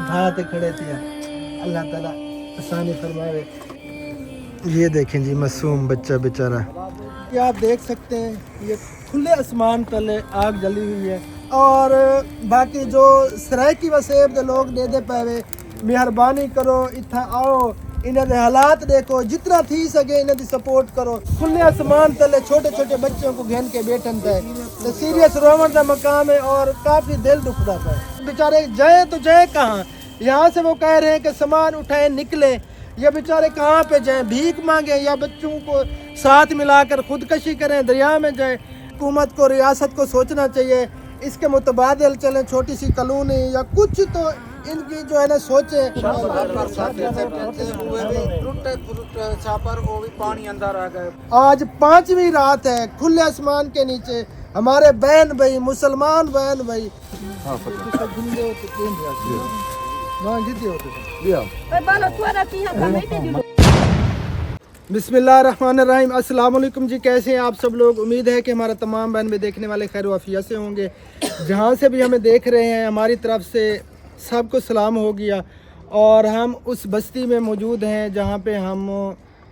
ہاتھ کھڑے تھے اللہ تعالیٰ آسانی فرمائے. یہ دیکھیں جی معصوم بچہ بیچارہ. یہ آپ دیکھ سکتے ہیں یہ کھلے آسمان تلے آگ جلی ہوئی ہے. اور باقی جو سرائکی وسیب دے لوگ دے دے پے مہربانی کرو اتھا آؤ انہیں دے حالات دیکھو جتنا تھی سکے انہیں دی سپورٹ کرو. کھلے آسمان تلے چھوٹے چھوٹے بچوں کو گھن کے بیٹھن تے تو سیریس رومن دا مقام ہے اور کافی دل دکھدا ہے. بیچارے جائیں تو جائیں کہاں؟ یہاں سے وہ کہہ رہے ہیں کہ سامان اٹھائیں نکلیں. یہ بیچارے کہاں پہ جائیں؟ بھیک مانگیں یا بچوں کو ساتھ ملا کر خودکشی کریں دریا میں جائیں؟ حکومت کو ریاست کو سوچنا چاہیے اس کے متبادل چلیں چھوٹی سی کالونی یا کچھ تو ان کی جو ہے نا سوچیں. آج 5ویں رات ہے کھلے آسمان کے نیچے ہمارے بہن بھائی مسلمان بہن بھائی بسم اللہ الرحمن الرحیم. السلام علیکم جی. کیسے ہیں آپ سب لوگ؟ امید ہے کہ ہمارا تمام بہن میں دیکھنے والے خیر و عافیت سے ہوں گے. جہاں سے بھی ہمیں دیکھ رہے ہیں ہماری طرف سے سب کو سلام ہو گیا. اور ہم اس بستی میں موجود ہیں جہاں پہ ہم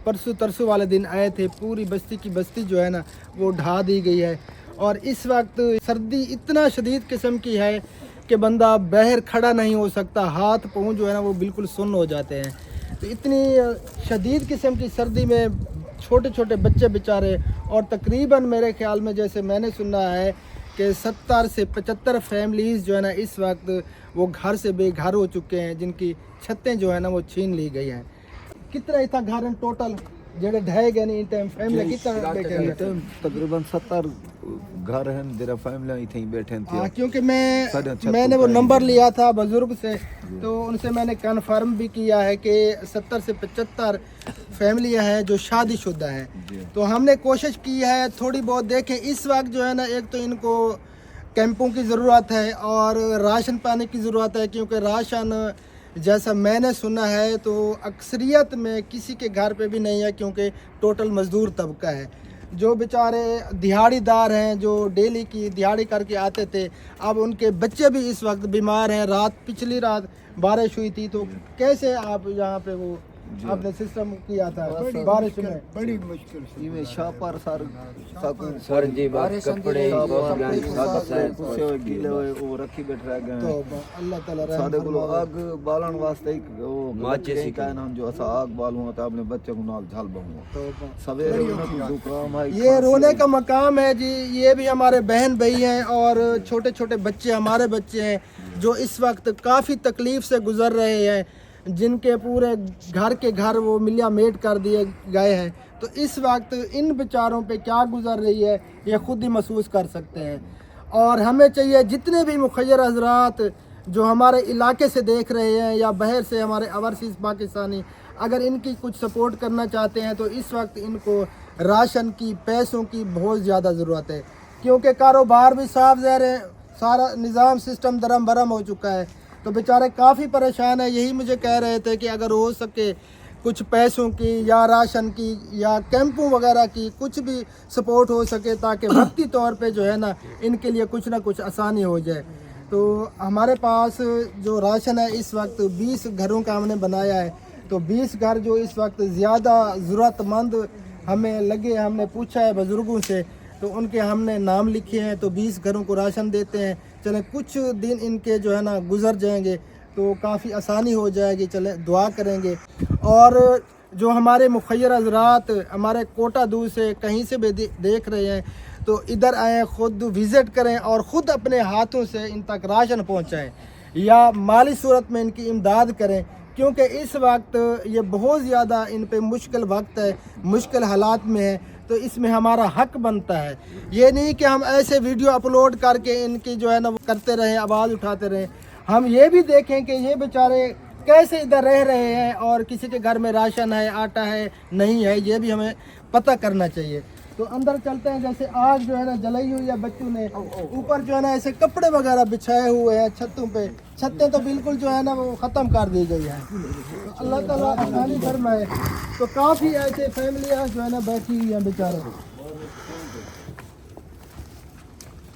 پرسوں والے دن آئے تھے. پوری بستی کی بستی جو ہے نا وہ ڈھا دی گئی ہے اور اس وقت سردی اتنا شدید قسم کی ہے کہ بندہ باہر کھڑا نہیں ہو سکتا. ہاتھ پاؤں جو ہے نا وہ بالکل سن ہو جاتے ہیں. تو اتنی شدید قسم کی سردی میں چھوٹے چھوٹے بچے بیچارے اور تقریباً میرے خیال میں جیسے میں نے سنا ہے کہ 70 سے 75 فیملیز جو ہے نا اس وقت وہ گھر سے بے گھر ہو چکے ہیں جن کی چھتیں جو ہے نا وہ چھین لی گئی ہیں. کتنا اتنا گھر ہیں ٹوٹل جڑے ڈھائے گئے نہیں ٹائم فیملی کتنا بیٹھے ہیں؟ تقریباً 70 گھر ہیں جڑا فیملی اتھے ہی بیٹھے ہیں. کیونکہ میں نے وہ نمبر لیا تھا بزرگ سے تو ان سے میں نے کنفرم بھی کیا ہے کہ 70 سے 75 فیملیاں ہیں جو شادی شدہ ہیں. تو ہم نے کوشش کی ہے تھوڑی بہت دیکھیں. اس وقت جو ہے نا ایک تو ان کو کیمپوں کی ضرورت ہے اور راشن پانے کی ضرورت ہے کیونکہ راشن جیسا میں نے سنا ہے تو اکثریت میں کسی کے گھر پہ بھی نہیں ہے کیونکہ ٹوٹل مزدور طبقہ ہے. جو بیچارے دیہاڑی دار ہیں جو ڈیلی کی دیہاڑی کر کے آتے تھے اب ان کے بچے بھی اس وقت بیمار ہیں. پچھلی رات بارش ہوئی تھی تو کیسے آپ یہاں پہ وہ آپ نے سسٹم کیا تھا بارش میں؟ بڑی مشکل یہ میں شاپر سر جی کپڑے کسے گیلے ہوئے وہ رکھی بیٹھ رہ گئے تو اللہ تعالیٰ رحم سادے کو فرمائے. آگ بالن واسطے وہ ماچس ہی کہنا ہم جو اسا آگ بالوں تو اپنے بچے کو نال جھل بہوں سویرے انہوں کو زکام ہے. یہ رونے کا مقام ہے جی. یہ بھی ہمارے بہن بھائی ہیں اور چھوٹے چھوٹے بچے ہمارے بچے ہیں جو اس وقت کافی تکلیف سے گزر رہے ہیں جن کے پورے گھر کے گھر وہ ملیا میٹ کر دیے گئے ہیں. تو اس وقت ان بیچاروں پہ کیا گزر رہی ہے یہ خود ہی محسوس کر سکتے ہیں. اور ہمیں چاہیے جتنے بھی مخیر حضرات جو ہمارے علاقے سے دیکھ رہے ہیں یا باہر سے ہمارے اوورسیز پاکستانی اگر ان کی کچھ سپورٹ کرنا چاہتے ہیں تو اس وقت ان کو راشن کی پیسوں کی بہت زیادہ ضرورت ہے کیونکہ کاروبار بھی صاف ظاہر ہے سارا نظام سسٹم درم برم ہو چکا ہے. تو بیچارے کافی پریشان ہیں. یہی مجھے کہہ رہے تھے کہ اگر ہو سکے کچھ پیسوں کی یا راشن کی یا کیمپوں وغیرہ کی کچھ بھی سپورٹ ہو سکے تاکہ وقتی طور پہ جو ہے نا ان کے لیے کچھ نہ کچھ آسانی ہو جائے. تو ہمارے پاس جو راشن ہے اس وقت 20 گھروں کا ہم نے بنایا ہے. تو 20 گھر جو اس وقت زیادہ ضرورت مند ہمیں لگے ہم نے پوچھا ہے بزرگوں سے تو ان کے ہم نے نام لکھے ہیں تو 20 گھروں کو راشن دیتے ہیں. چلیں کچھ دن ان کے جو ہے نا گزر جائیں گے تو کافی آسانی ہو جائے گی. چلیں دعا کریں گے. اور جو ہمارے مخیر حضرات ہمارے کوٹا دور سے کہیں سے بھی دیکھ رہے ہیں تو ادھر آئیں خود وزٹ کریں اور خود اپنے ہاتھوں سے ان تک راشن پہنچائیں یا مالی صورت میں ان کی امداد کریں کیونکہ اس وقت یہ بہت زیادہ ان پہ مشکل وقت ہے مشکل حالات میں ہے. تو اس میں ہمارا حق بنتا ہے. یہ نہیں کہ ہم ایسے ویڈیو اپلوڈ کر کے ان کی جو ہے نا وہ کرتے رہیں آواز اٹھاتے رہیں. ہم یہ بھی دیکھیں کہ یہ بیچارے کیسے ادھر رہ رہے ہیں اور کسی کے گھر میں راشن ہے آٹا ہے نہیں ہے یہ بھی ہمیں پتہ کرنا چاہیے. تو اندر چلتے ہیں. جیسے آگ جو ہے نا جلائی ہوئی ہے بچوں نے اوپر جو ہے نا ایسے کپڑے وغیرہ بچھائے ہوئے ہیں چھتوں پہ. چھتیں تو بالکل جو ہے نا وہ ختم کر دی گئی ہیں. اللہ تعالیٰ آسانی فرمائے. تو کافی ایسے فیملیاں جو ہے نا بیٹھی ہوئی ہیں بیچارے.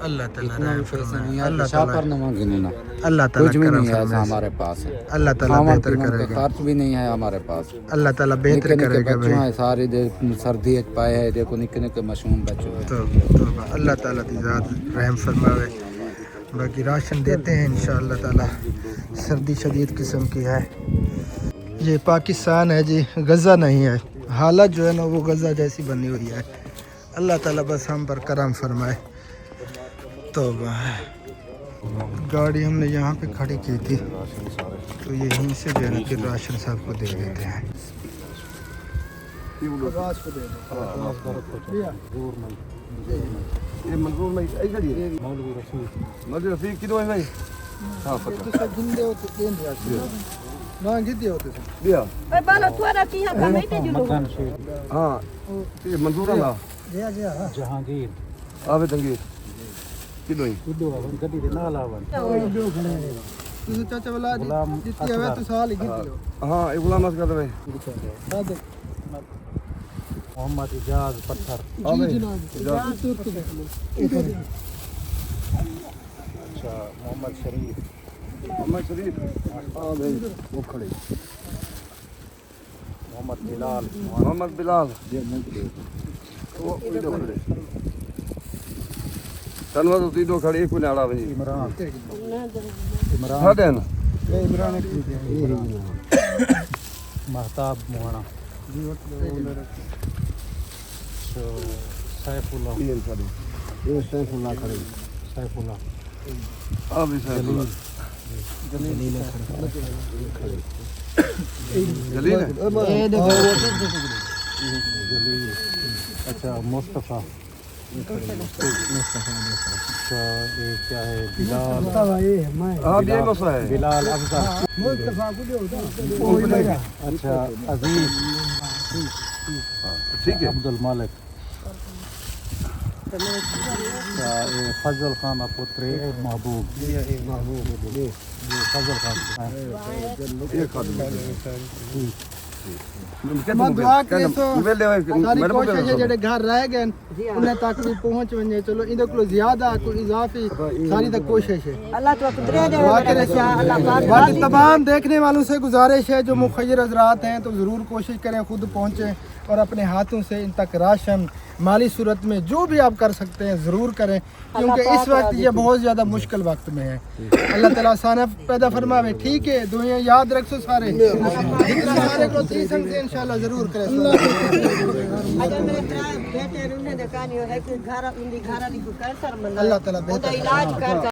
اللہ تعالیٰ اتنا رحم بھی پیسے فرمائے، نہیں ہے اللہ شاہ پر تعالیٰ نہ مانگے نا اللہ تعالیٰ کچھ بھی کرم نہیں ہے ایسا فرمائے، ہمارے پاس اللہ تعالیٰ کھانا بہتر پینا کرے کا گا، خرچ بھی نہیں ہے ہمارے پاس اللہ تعالیٰ بہتر نکے نکے کرے گا بچوں بھائی. ہیں سارے سردی پائے ہے دیکھو نکے نکے معصوم بچوں ہیں. تو اللہ تعالیٰ کی ذات رحم فرماوے. باقی راشن دیتے ہیں انشاءاللہ تعالیٰ. سردی شدید قسم کی ہے. یہ پاکستان ہے جی، غزہ نہیں ہے. حالت جو ہے نا وہ غزہ جیسی بنی ہوئی ہے. اللہ تعالیٰ بس ہم پر کرم فرمائے. توبہ ہے. گاڑی ہم نے یہاں پہ کھڑی کی تھی تو یہیں سے جو ہے نا پھر راشن صاحب کو دے دیتے ہیں. یہ منظور میں مولوی رفیق کی دو ہے بھائی. ہاں پتہ دیا ہاں یہ منظور ہے نا جہانگیر آوے تنگیر کی دو گڈی دے نال آون چاچا والا جتنی ہے تو سال ہی ہاں یہ غلام اسکر ہے محمد اجاز پتھر اچھا محمد شریف محمد شریف ہاں بھائی وہ کھڑے محمد بلال محمد بلال وہ دو کھڑے تنوا تو تیدو کھڑے ایک نے آڑا ونجی عمران ہاں دین مہتاب موہانا سیف اللہ یہ انسان یہ سیف اللہ کھڑے سیف اللہ اب بھی صاحب جلیل ہے جلیل اچھا مصطفیٰ اچھا یہ کیا ہے بلال ہاں یہ مسئلہ ہے بلال افضل اچھا عزیز ٹھیک ہے عبد المالک اچھا یہ فضل خان پتر محبوب یہ فضل خان ایک آدمی دعا کرے تو ساری کوشش ہے جڑے گھر رہ گئے انہیں تک بھی پہنچ ونجے. چلو ان کو زیادہ کوئی اضافی ساری تک کوشش ہے. دعا کرے باقی تمام دیکھنے والوں سے گزارش ہے جو مخیر حضرات ہیں تو ضرور کوشش کریں خود پہنچیں اور اپنے ہاتھوں سے ان تک راشن مالی صورت میں جو بھی آپ کر سکتے ہیں ضرور کریں کیونکہ اس وقت یہ بہت زیادہ مشکل وقت میں ہے. اللہ تعالیٰ آسانہ پیدا فرماوے. ٹھیک ہے دعائیں یاد رکھو سارے جتنا سارے کو تھی سنگ سے انشاءاللہ ضرور کریں. اللہ تعالیٰ بہتر